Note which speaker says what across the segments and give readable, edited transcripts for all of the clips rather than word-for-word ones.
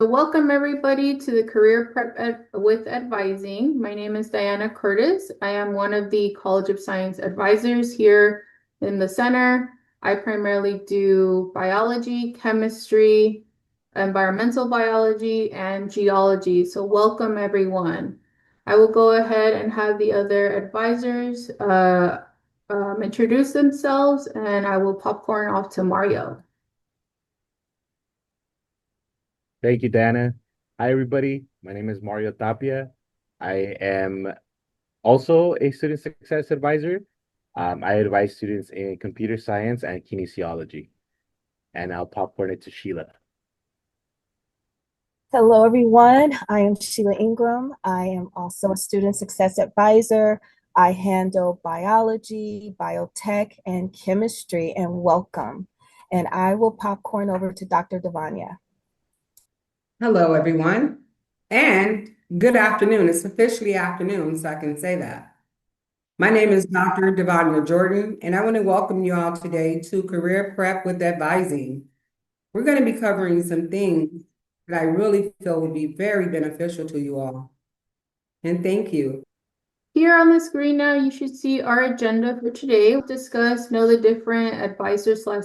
Speaker 1: Welcome everybody to the Career Prep with Advising. My name is Diana Curtis. I am one of the College of Science advisors here in the center. I primarily do biology, chemistry, environmental biology, and geology. So welcome everyone. I will go ahead and have the other advisors introduce themselves, and I will popcorn off to Mario.
Speaker 2: Thank you, Dana. Hi, everybody. My name is Mario Tapia. I am also a student success advisor. I advise students in computer science and kinesiology. And I'll popcorn it to Sheila.
Speaker 3: Hello, everyone. I am Sheila Ingram. I am also a student success advisor. I handle biology, biotech, and chemistry, and welcome. And I will popcorn over to Dr. Devanya.
Speaker 4: Hello, everyone, and good afternoon. It's officially afternoon, so I can say that. My name is Dr. Devanya Jordan, and I want to welcome you all today to Career Prep with Advising. We're going to be covering some things that I really feel would be very beneficial to you all. And thank you.
Speaker 1: Here on the screen now, you should see our agenda for today. We'll know the different advisors slash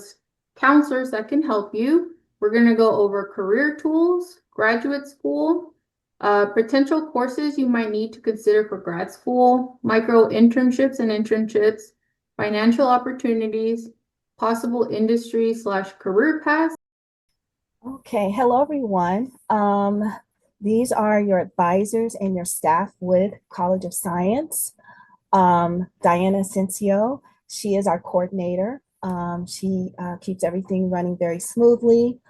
Speaker 1: counselors that can help you. We're going to go over career tools, graduate school, potential courses you might need to consider for grad school, micro internships and internships, financial opportunities, possible industry slash career paths.
Speaker 3: Okay, hello, everyone. These are your advisors and your staff with College of Science. Diana Asensio, she is our coordinator. She keeps everything running very smoothly.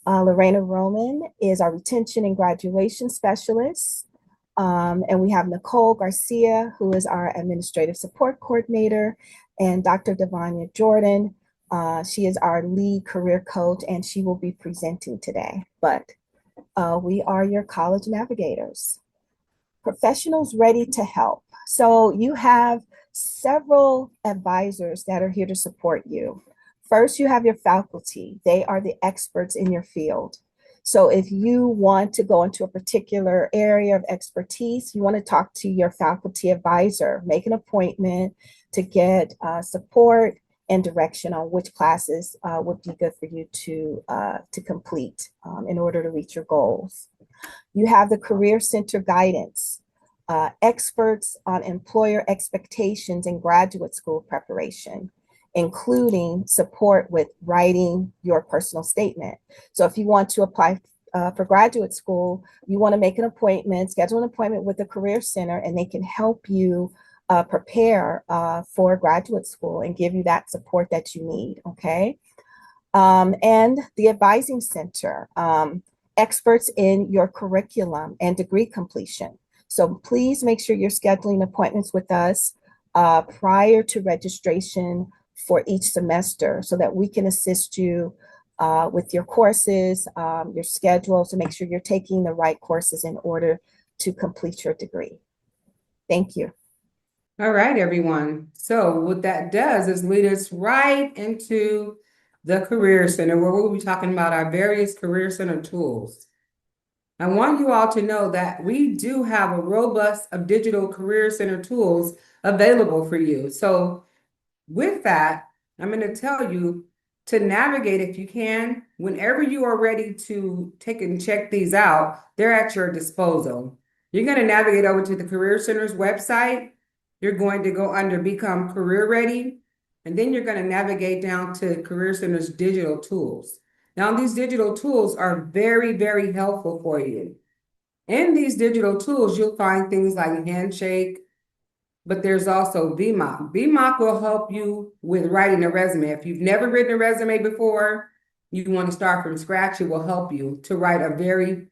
Speaker 3: Lorena Roman is our retention and graduation specialist. And we have Nicole Garcia, who is our administrative support coordinator, and Dr. Devanya Jordan. She is our lead career coach, and she will be presenting today. But we are your college navigators, professionals ready to help. So you have several advisors that are here to support you. First, you have your faculty. They are the experts in your field. So if you want to go into a particular area of expertise, you want to talk to your faculty advisor, make an appointment to get support and direction on which classes would be good for you to complete in order to reach your goals. You have the Career Center guidance, experts on employer expectations and graduate school preparation, including support with writing your personal statement. So if you want to apply for graduate school, you want to make an appointment, schedule an appointment with the Career Center, and they can help you prepare for graduate school and give you that support that you need, okay? And the Advising Center, experts in your curriculum and degree completion. So please make sure you're scheduling appointments with us prior to registration for each semester so that we can assist you with your courses, your schedule, to make sure you're taking the right courses in order to complete your degree. Thank you.
Speaker 4: All right, everyone. So what that does is lead us right into the Career Center, where we'll be talking about our various Career Center tools. I want you all to know that we do have a robust of digital Career Center tools available for you. So with that, I'm going to tell you to navigate if you can. Whenever you are ready to take and check these out, they're at your disposal. You're going to navigate over to the Career Center's website. You're going to go under Become Career Ready, and then you're going to navigate down to Career Center's digital tools. Now, these digital tools are very, very helpful for you. In these digital tools, you'll find things like Handshake, but there's also VMOC. VMOC will help you with writing a resume. If you've never written a resume before, you want to start from scratch, it will help you to write a very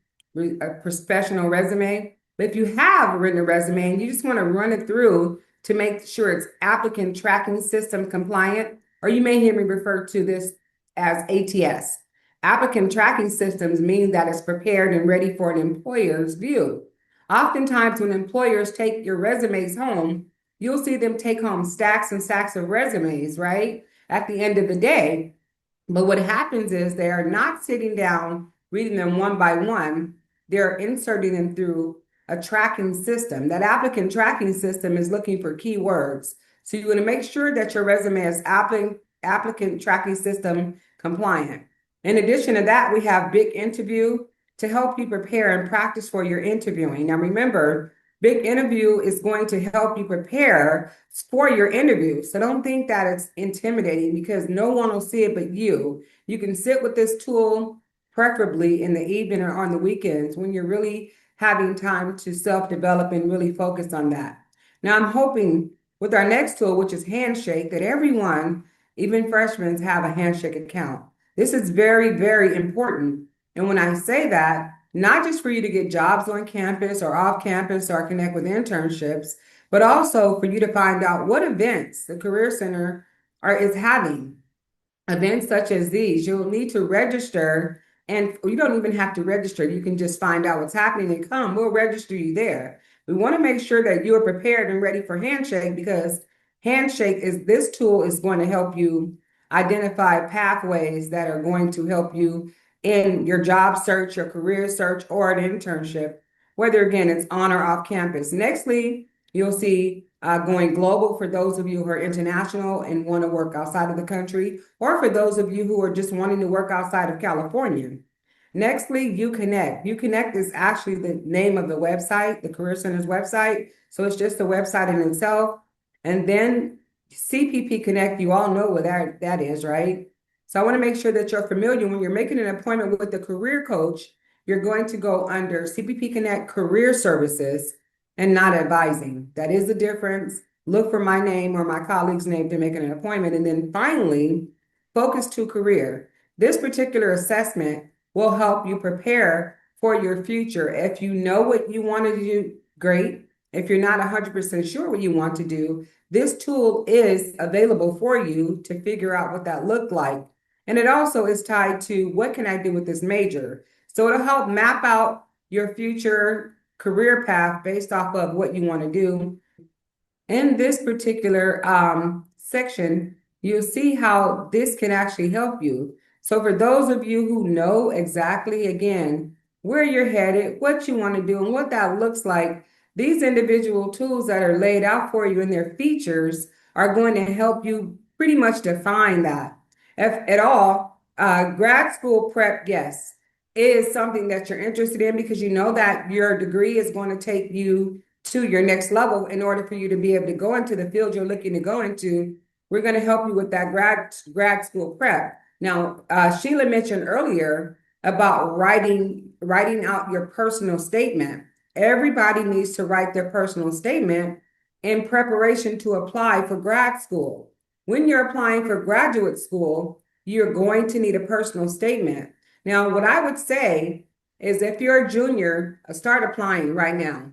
Speaker 4: professional resume. But if you have written a resume and you just want to run it through to make sure it's applicant tracking system compliant, or you may hear me refer to this as ATS. Applicant tracking systems mean that it's prepared and ready for an employer's view. Oftentimes, when employers take your resumes home, you'll see them take home stacks and stacks of resumes, right? At the end of the day. But what happens is they are not sitting down reading them one by one. They're inserting them through a tracking system. That applicant tracking system is looking for keywords. So you want to make sure that your resume is applicant tracking system compliant. In addition to that, we have Big Interview to help you prepare and practice for your interviewing. Now remember, Big Interview is going to help you prepare for your interview. So don't think that it's intimidating because no one will see it but you. You can sit with this tool preferably in the evening or on the weekends when you're really having time to self-develop and really focus on that. Now I'm hoping with our next tool, which is Handshake, that everyone, even freshmen, have a Handshake account. This is very, very important. And when I say that, not just for you to get jobs on campus or off campus or connect with internships, but also for you to find out what events the Career Center is having. Events such as these, you'll need to register, and you don't even have to register. You can just find out what's happening and come. We'll register you there. We want to make sure that you are prepared and ready for Handshake because this tool is going to help you identify pathways that are going to help you in your job search, your career search, or an internship, whether again it's on or off campus. Nextly, you'll see going global for those of you who are international and want to work outside of the country, or for those of you who are just wanting to work outside of California. Nextly, UConnect. UConnect is actually the name of the website, the Career Center's website. So it's just a website in itself. And then CPP Connect, you all know what that is, right? So I want to make sure that you're familiar when you're making an appointment with the career coach, you're going to go under CPP Connect Career Services and not advising. That is the difference. Look for my name or my colleague's name to make an appointment. And then finally, focus to career. This particular assessment will help you prepare for your future. If you know what you want to do, great. If you're not 100% sure what you want to do, this tool is available for you to figure out what that looked like. And it also is tied to what can I do with this major? So it'll help map out your future career path based off of what you want to do. In this particular section, you'll see how this can actually help you. So for those of you who know exactly, again, where you're headed, what you want to do, and what that looks like, these individual tools that are laid out for you and their features are going to help you pretty much define that. If at all, grad school prep, yes, is something that you're interested in because you know that your degree is going to take you to your next level in order for you to be able to go into the field you're looking to go into. We're going to help you with that grad school prep. Now, Sheila mentioned earlier about writing out your personal statement. Everybody needs to write their personal statement in preparation to apply for grad school. When you're applying for graduate school, you're going to need a personal statement. Now, what I would say is if you're a junior, start applying right now.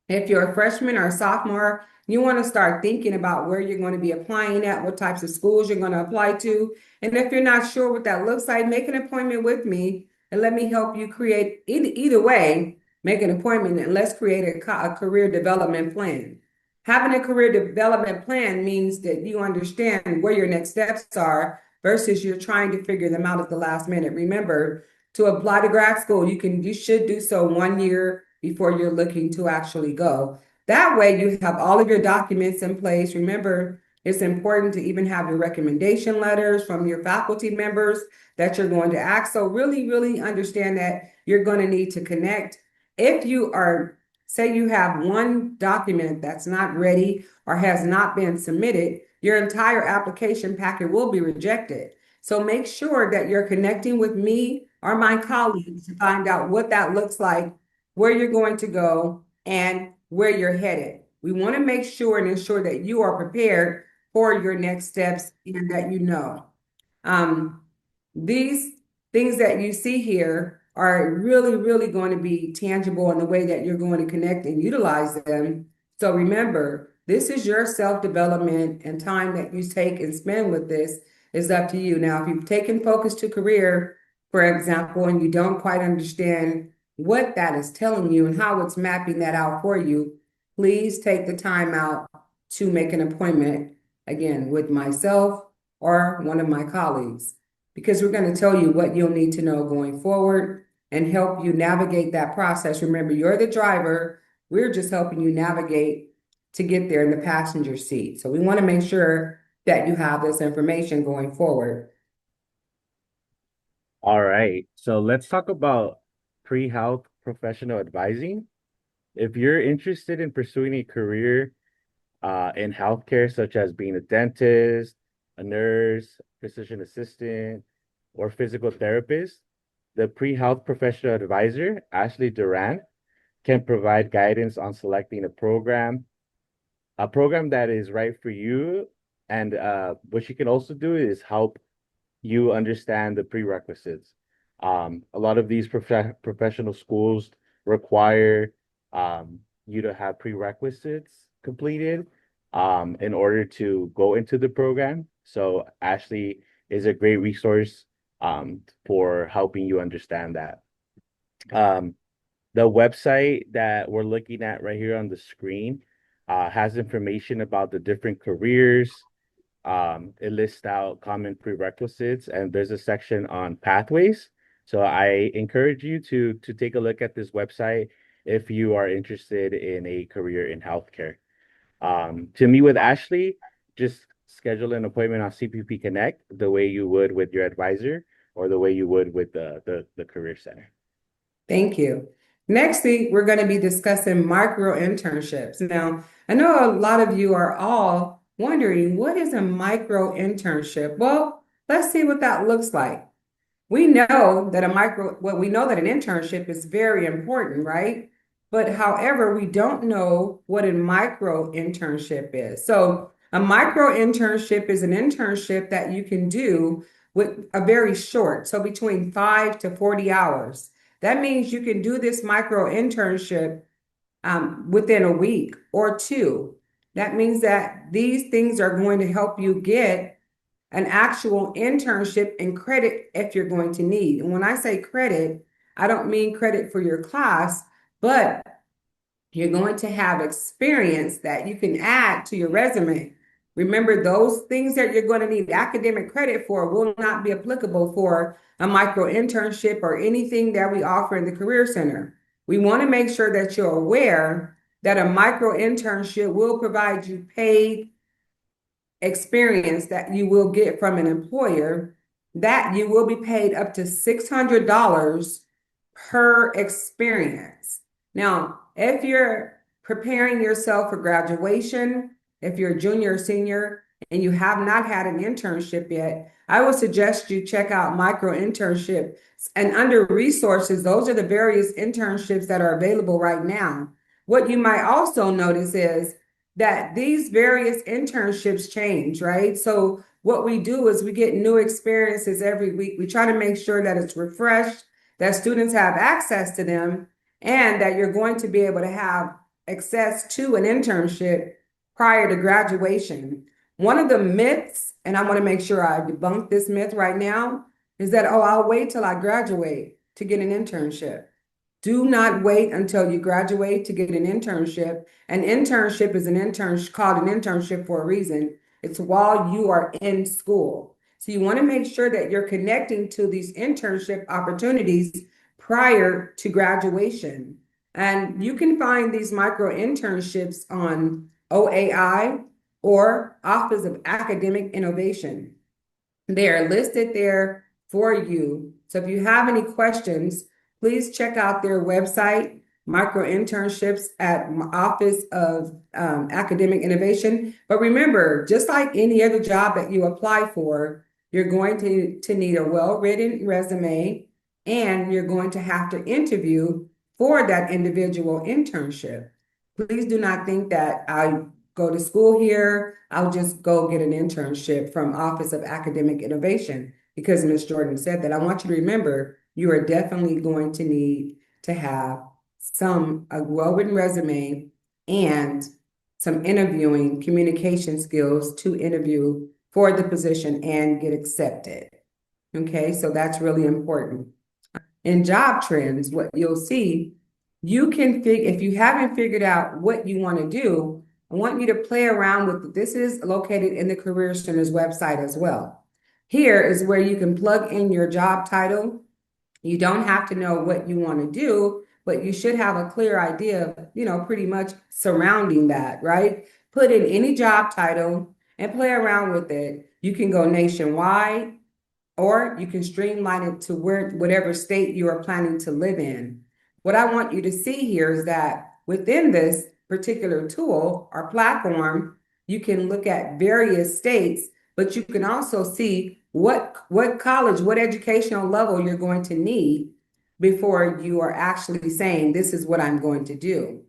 Speaker 4: If you're a freshman or a sophomore, you want to start thinking about where you're going to be applying at, what types of schools you're going to apply to. And if you're not sure what that looks like, make an appointment with me and let me help you create either way, make an appointment and let's create a career development plan. Having a career development plan means that you understand where your next steps are versus you're trying to figure them out at the last minute. Remember, to apply to grad school, you should do so 1 year before you're looking to actually go. That way you have all of your documents in place. Remember, it's important to even have your recommendation letters from your faculty members that you're going to ask. So really, really understand that you're going to need to connect. If you are, say you have one document that's not ready or has not been submitted, your entire application packet will be rejected. So make sure that you're connecting with me or my colleagues to find out what that looks like, where you're going to go, and where you're headed. We want to make sure and ensure that you are prepared for your next steps and that you know. These things that you see here are really, really going to be tangible in the way that you're going to connect and utilize them. So remember, this is your self-development, and time that you take and spend with this is up to you. Now, if you've taken Focus to Career, for example, and you don't quite understand what that is telling you and how it's mapping that out for you, please take the time out to make an appointment, again, with myself or one of my colleagues, because we're going to tell you what you'll need to know going forward. and help you navigate that process. Remember, you're the driver. We're just helping you navigate to get there in the passenger seat. So we want to make sure that you have this information going forward.
Speaker 2: All right. So let's talk about pre-health professional advising. If you're interested in pursuing a career in healthcare, such as being a dentist, a nurse, physician assistant, or physical therapist, the pre-health professional advisor, Ashley Duran, can provide guidance on selecting a program that is right for you. And what she can also do is help you understand the prerequisites. A lot of these professional schools require you to have prerequisites completed in order to go into the program. So Ashley is a great resource for helping you understand that. Um, the website that we're looking at right here on the screen has information about the different careers. It lists out common prerequisites, and there's a section on pathways. So I encourage you to take a look at this website if you are interested in a career in healthcare. To meet with Ashley, just schedule an appointment on CPP Connect the way you would with your advisor or the way you would with the Career Center.
Speaker 4: Thank you. Next week, we're going to be discussing micro internships. Now, I know a lot of you are all wondering, what is a micro internship? Well, let's see what that looks like. We know that we know that an internship is very important, right? But however, we don't know what a micro internship is. So a micro internship is an internship that you can do with a very short, so between 5 to 40 hours. That means you can do this micro internship within a week or two. That means that these things are going to help you get an actual internship and credit if you're going to need. And when I say credit, I don't mean credit for your class, but you're going to have experience that you can add to your resume. Remember, those things that you're going to need academic credit for will not be applicable for a micro internship or anything that we offer in the Career Center. We want to make sure that you're aware that a micro internship will provide you paid experience that you will get from an employer, that you will be paid up to $600 per experience. Now, if you're preparing yourself for graduation, if you're a junior or senior and you have not had an internship yet, I would suggest you check out micro internship. And under resources, those are the various internships that are available right now. What you might also notice is that these various internships change, right? So what we do is we get new experiences every week. We try to make sure that it's refreshed, that students have access to them, and that you're going to be able to have access to an internship prior to graduation. One of the myths, and I want to make sure I debunk this myth right now, is that, oh, I'll wait till I graduate to get an internship. Do not wait until you graduate to get an internship. An internship is called an internship for a reason. It's while you are in school. So you want to make sure that you're connecting to these internship opportunities prior to graduation. And you can find these micro internships on OAI or Office of Academic Innovation. They are listed there for you. So if you have any questions, please check out their website, micro internships at Office of Academic Innovation. But remember, just like any other job that you apply for, you're going to need a well-written resume, and you're going to have to interview for that individual internship. Please do not think that I go to school here, I'll just go get an internship from Office of Academic Innovation, because Ms. Jordan said that. I want you to remember, you are definitely going to need to have a well-written resume and some interviewing communication skills to interview for the position and get accepted. Okay, so that's really important. In job trends, what you'll see, you can if you haven't figured out what you want to do, I want you to play around with this. Is located in the Career Center's website as well. Here is where you can plug in your job title You don't have to know what you want to do, but you should have a clear idea of, pretty much surrounding that, right? Put in any job title and play around with it. You can go nationwide, or you can streamline it to whatever state you are planning to live in. What I want you to see here is that within this particular tool or platform, you can look at various states, but you can also see what college, what educational level you're going to need before you are actually saying, this is what I'm going to do.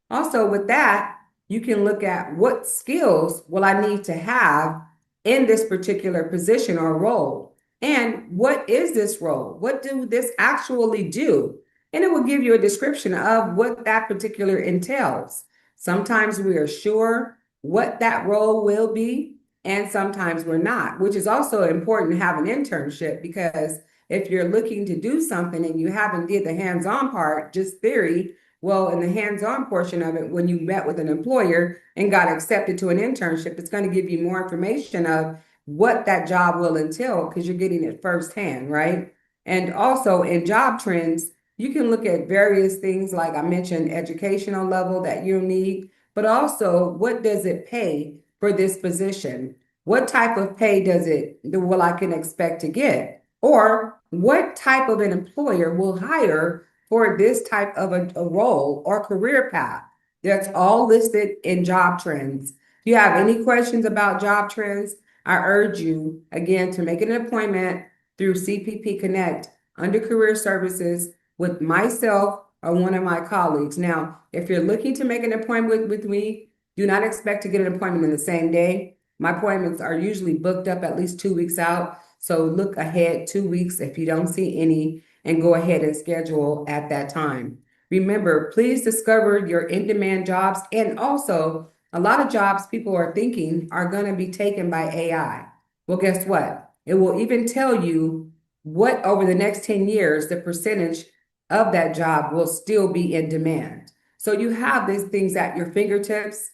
Speaker 4: Also, with that, you can look at what skills will I need to have in this particular position or role. And what is this role? What do this actually do? And it will give you a description of what that particular entails. Sometimes we are sure what that role will be, and sometimes we're not, which is also important to have an internship, because if you're looking to do something and you haven't did the hands-on part, just theory, well, in the hands-on portion of it, when you met with an employer and got accepted to an internship, it's going to give you more information of what that job will entail, because you're getting it firsthand, right? And also in job trends, you can look at various things, like I mentioned, educational level that you need, but also what does it pay for this position? What type of pay will I can expect to get? Or what type of an employer will hire for this type of a role or career path? That's all listed in job trends. If you have any questions about job trends, I urge you again to make an appointment through CPP Connect under Career Services with myself or one of my colleagues. Now, if you're looking to make an appointment with me, do not expect to get an appointment in the same day. My appointments are usually booked up at least 2 weeks out. So look ahead 2 weeks if you don't see any, and go ahead and schedule at that time. Remember, please discover your in-demand jobs, and also a lot of jobs people are thinking are going to be taken by AI. Well, guess what? It will even tell you what over the next 10 years, the percentage of that job will still be in demand. So you have these things at your fingertips.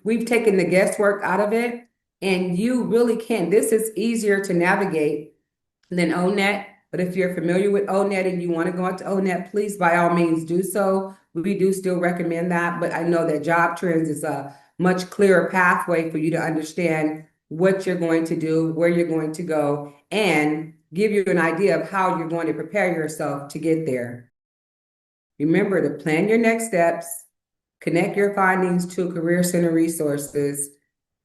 Speaker 4: We've taken the guesswork out of it, and you really can. This is easier to navigate than ONET. But if you're familiar with ONET and you want to go into ONET, please by all means do so. We do still recommend that, but I know that job trends is a much clearer pathway for you to understand what you're going to do, where you're going to go, and give you an idea of how you're going to prepare yourself to get there. Remember to plan your next steps, connect your findings to Career Center resources,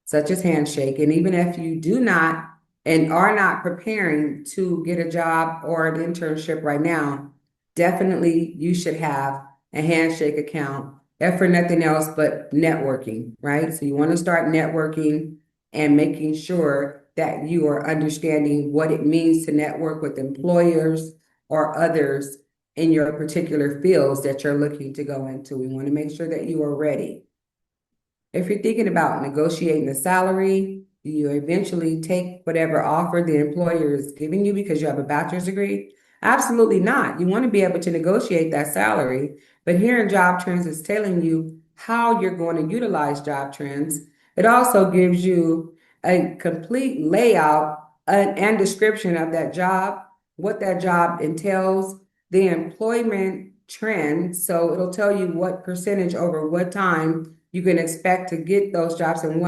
Speaker 4: such as Handshake. And even if you do not and are not preparing to get a job or an internship right now, definitely you should have a Handshake account, if for nothing else but networking, right? So you want to start networking and making sure that you are understanding what it means to network with employers or others in your particular fields that you're looking to go into. We want to make sure that you are ready. If you're thinking about negotiating the salary, do you eventually take whatever offer the employer is giving you because you have a bachelor's degree? Absolutely not. You want to be able to negotiate that salary, but here in Job Trends, it's telling you how you're going to utilize Job Trends. It also gives you a complete layout and description of that job, what that job entails, the employment trend. So it'll tell you what percentage over what time you can expect to get those jobs, and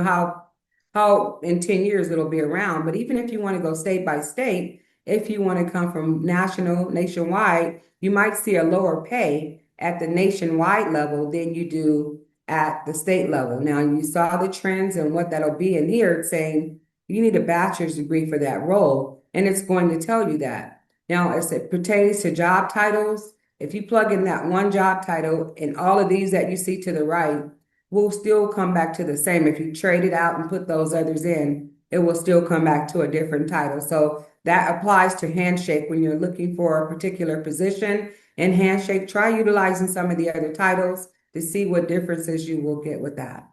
Speaker 4: how in 10 years it'll be around. But even if you want to go state by state, if you want to come from nationwide, you might see a lower pay at the nationwide level than you do at the state level. Now, you saw the trends and what that'll be in here. It's saying you need a bachelor's degree for that role, and it's going to tell you that. Now, as it pertains to job titles, if you plug in that one job title and all of these that you see to the right, will still come back to the same. If you trade it out and put those others in, it will still come back to a different title. So that applies to Handshake when you're looking for a particular position in Handshake. Try utilizing some of the other titles to see what differences you will get with that.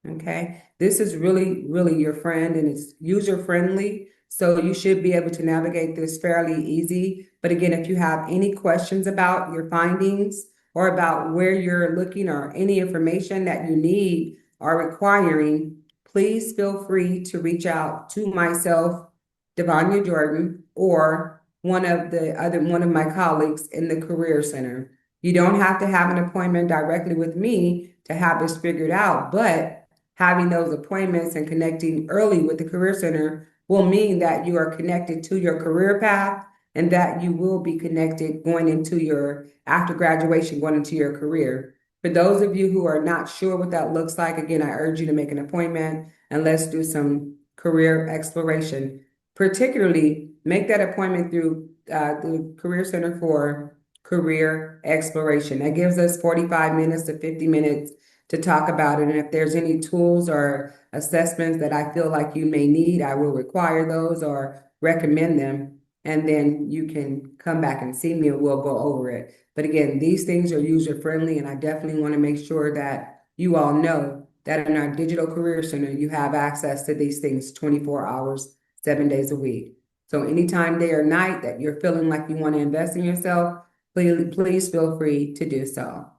Speaker 4: Okay, this is really, really your friend, and it's user friendly. So you should be able to navigate this fairly easy. But again, if you have any questions about your findings or about where you're looking or any information that you need or requiring, please feel free to reach out to myself, Devanya Jordan, or one of my colleagues in the Career Center. You don't have to have an appointment directly with me to have this figured out, but having those appointments and connecting early with the Career Center will mean that you are connected to your career path and that you will be connected going into your, after graduation, going into your career. For those of you who are not sure what that looks like, again, I urge you to make an appointment and let's do some career exploration. Particularly, make that appointment through the Career Center for Career Exploration. That gives us 45 minutes to 50 minutes to talk about it. And if there's any tools or assessments that I feel like you may need, I will require those or recommend them. And then you can come back and see me and we'll go over it. But again, these things are user friendly, and I definitely want to make sure that you all know that in our Digital Career Center, you have access to these things 24 hours, 7 days a week. So anytime day or night that you're feeling like you want to invest in yourself, please feel free to do so.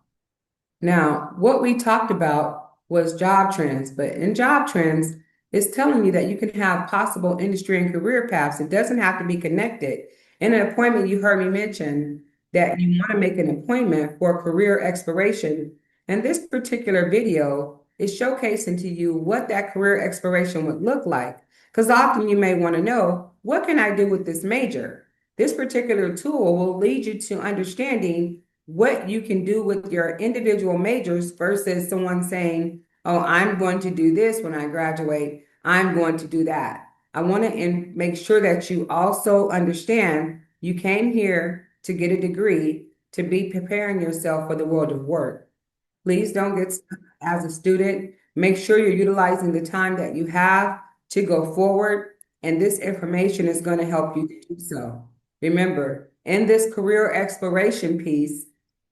Speaker 4: Now, what we talked about was job trends, but in job trends, it's telling you that you can have possible industry and career paths. It doesn't have to be connected. In an appointment, you heard me mention that you want to make an appointment for career exploration. And this particular video is showcasing to you what that career exploration would look like. Because often you may want to know, what can I do with this major? This particular tool will lead you to understanding what you can do with your individual majors versus someone saying, oh, I'm going to do this when I graduate, I'm going to do that. I want to make sure that you also understand you came here to get a degree to be preparing yourself for the world of work. Please don't get stuck as a student. Make sure you're utilizing the time that you have to go forward, and this information is going to help you to do so. Remember, in this career exploration piece,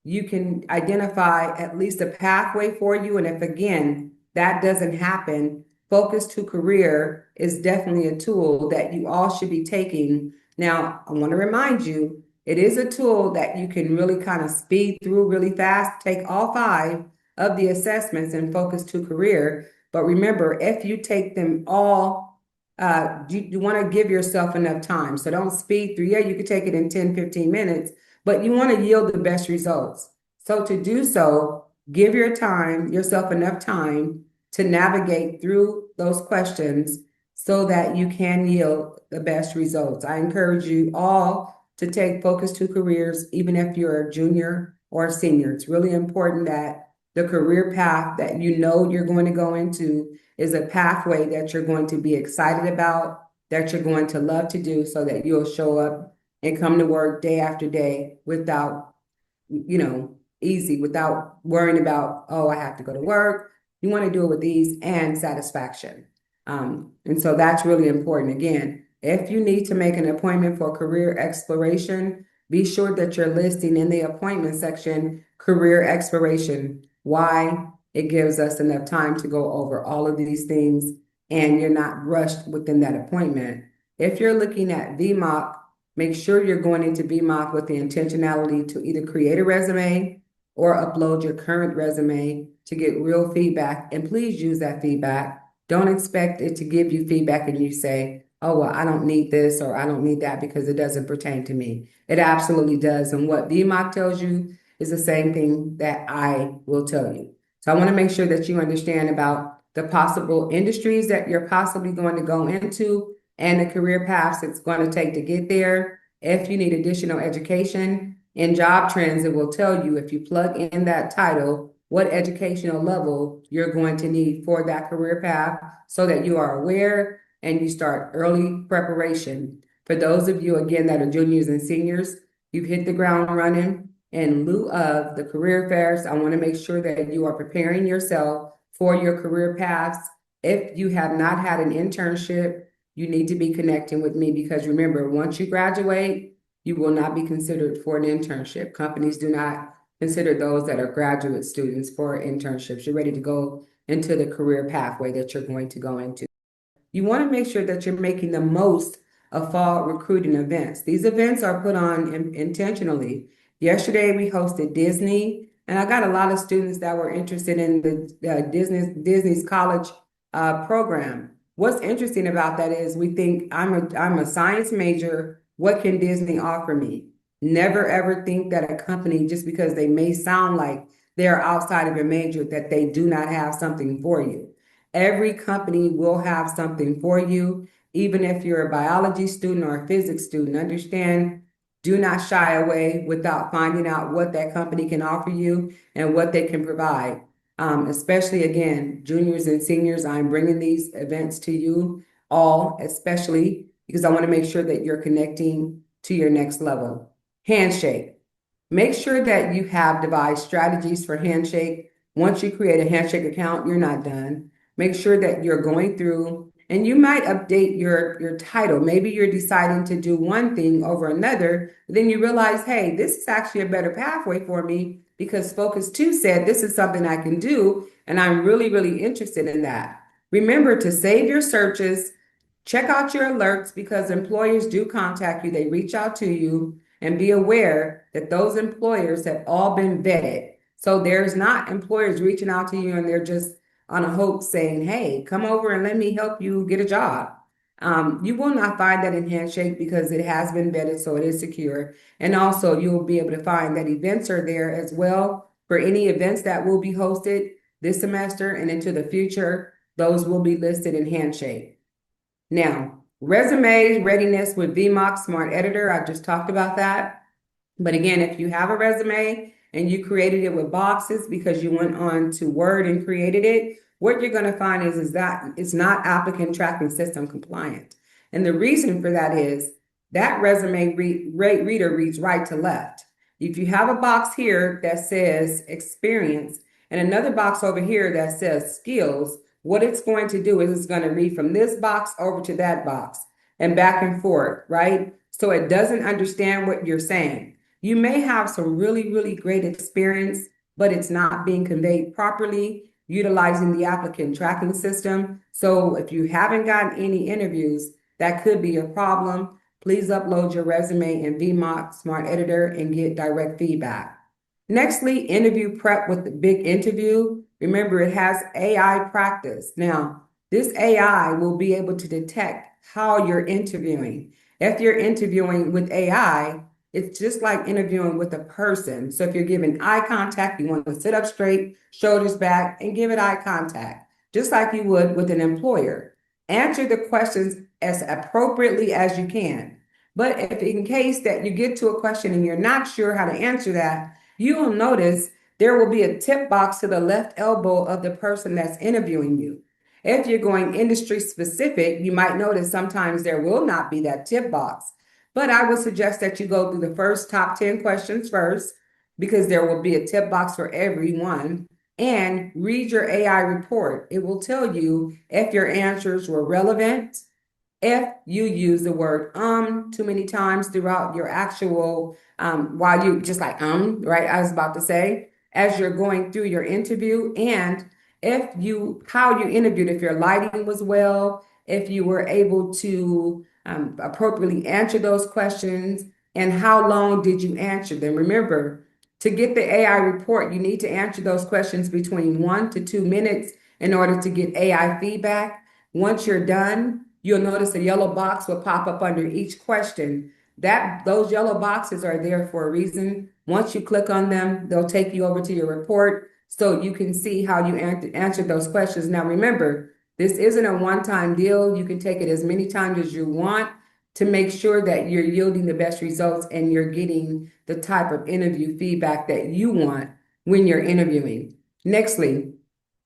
Speaker 4: you can identify at least a pathway for you. And if, again, that doesn't happen, Focus to Career is definitely a tool that you all should be taking. Now, I want to remind you, it is a tool that you can really kind of speed through really fast, take all 5 of the assessments and Focus to Career. But remember, if you take them all, you want to give yourself enough time. So don't speed through. Yeah, you could take it in 10, 15 minutes, but you want to yield the best results. So to do so, give yourself enough time to navigate through those questions so that you can yield the best results. I encourage you all to take Focus to Careers, even if you're a junior or a senior. It's really important that the career path that you know you're going to go into is a pathway that you're going to be excited about, that you're going to love to do, so that you'll show up and come to work day after day without, easy, without worrying about, oh, I have to go to work. You want to do it with ease and satisfaction. And so that's really important. Again, if you need to make an appointment for career exploration, be sure that you're listing in the appointment section career exploration. Why? It gives us enough time to go over all of these things and you're not rushed within that appointment. If you're looking at VMOC, make sure you're going into VMOC with the intentionality to either create a resume or upload your current resume to get real feedback. And please use that feedback. Don't expect it to give you feedback and you say, oh, well, I don't need this or I don't need that because it doesn't pertain to me. It absolutely does. And what VMOC tells you is the same thing that I will tell you. So I want to make sure that you understand about the possible industries that you're possibly going to go into and the career paths it's going to take to get there. If you need additional education in job trends, it will tell you, if you plug in that title, what educational level you're going to need for that career path so that you are aware and you start early preparation. For those of you, again, that are juniors and seniors, you've hit the ground running. In lieu of the career fairs, I want to make sure that you are preparing yourself for your career paths. If you have not had an internship, you need to be connecting with me, because remember, once you graduate, you will not be considered for an internship. Companies do not consider those that are graduate students for internships. You're ready to go into the career pathway that you're going to go into. You want to make sure that you're making the most of fall recruiting events. These events are put on intentionally. Yesterday, we hosted Disney, and I got a lot of students that were interested in the Disney's college program. What's interesting about that is we think I'm a science major what can Disney offer me? Never ever think that a company, just because they may sound like they're outside of your major, that they do not have something for you. Every company will have something for you, even if you're a biology student or a physics student. Understand, do not shy away without finding out what that company can offer you and what they can provide. Especially again, juniors and seniors, I'm bringing these events to you all, especially because I want to make sure that you're connecting to your next level. Handshake. Make sure that you have devised strategies for handshake. Once you create a handshake account, you're not done. Make sure that you're going through and you might update your title. Maybe you're deciding to do one thing over another, but then you realize, hey, this is actually a better pathway for me because Focus 2 said this is something I can do, and I'm really, really interested in that. Remember to save your searches, check out your alerts because employers do contact you, they reach out to you, and be aware that those employers have all been vetted. So there's not employers reaching out to you and they're just on a hoax saying, hey, come over and let me help you get a job. You will not find that in Handshake because it has been vetted, so it is secure. And also, you'll be able to find that events are there as well for any events that will be hosted this semester and into the future. Those will be listed in Handshake. Now, resume readiness with VMOC Smart Editor, I just talked about that. But again, if you have a resume and you created it with boxes because you went on to Word and created it, what you're going to find is that it's not applicant tracking system compliant. And the reason for that is that resume reader reads right to left. If you have a box here that says experience and another box over here that says skills, what it's going to do is it's going to read from this box over to that box and back and forth, right? So it doesn't understand what you're saying. You may have some really, really great experience, but it's not being conveyed properly, utilizing the applicant tracking system. So if you haven't gotten any interviews, that could be a problem. Please upload your resume in VMOC Smart Editor and get direct feedback. Nextly, interview prep with the big interview. Remember, it has AI practice. Now, this AI will be able to detect how you're interviewing. If you're interviewing with AI, it's just like interviewing with a person. So if you're giving eye contact, you want to sit up straight, shoulders back, and give it eye contact, just like you would with an employer. Answer the questions as appropriately as you can. But if in case that you get to a question and you're not sure how to answer that, you will notice there will be a tip box to the left elbow of the person that's interviewing you. If you're going industry specific, you might notice sometimes there will not be that tip box. But I would suggest that you go through the first top 10 questions first, because there will be a tip box for everyone, and read your AI report. It will tell you if your answers were relevant, if you use the word too many times throughout your actual, while you just like, right? I was about to say, as you're going through your interview, and how you interviewed, if your lighting was well, if you were able to appropriately answer those questions, and how long did you answer them? Remember, to get the AI report, you need to answer those questions between 1 to 2 minutes in order to get AI feedback. Once you're done, you'll notice a yellow box will pop up under each question. Those yellow boxes are there for a reason. Once you click on them, they'll take you over to your report so you can see how you answered those questions. Now, remember, this isn't a one-time deal. You can take it as many times as you want to make sure that you're yielding the best results and you're getting the type of interview feedback that you want when you're interviewing. Nextly,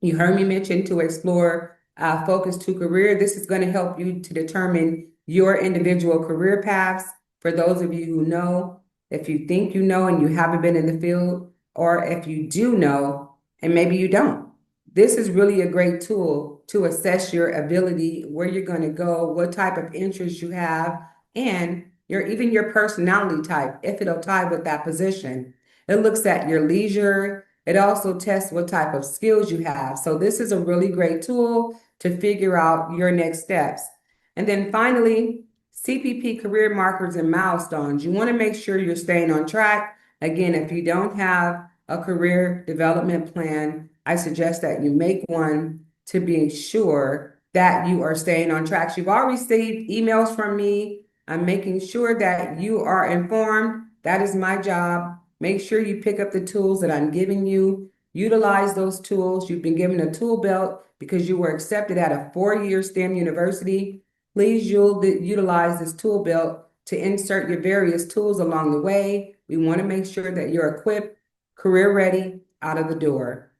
Speaker 4: you heard me mention to explore Focus 2 Career. This is going to help you to determine your individual career paths. For those of you who know, if you think you know and you haven't been in the field, or if you do know and maybe you don't. This is really a great tool to assess your ability, where you're going to go, what type of interests you have, and even your personality type, if it'll tie with that position. It looks at your leisure. It also tests what type of skills you have. So this is a really great tool to figure out your next steps. And then finally, CPP career markers and milestones. You want to make sure you're staying on track. Again, if you don't have a career development plan, I suggest that you make one to be sure that you are staying on track. You've all received emails from me I'm making sure that you are informed. That is my job. Make sure you pick up the tools that I'm giving you. Utilize those tools. You've been given a tool belt because you were accepted at a 4-year STEM university. Please utilize this tool belt to insert your various tools along the way. We want to make sure that you're equipped, career ready, out of the door.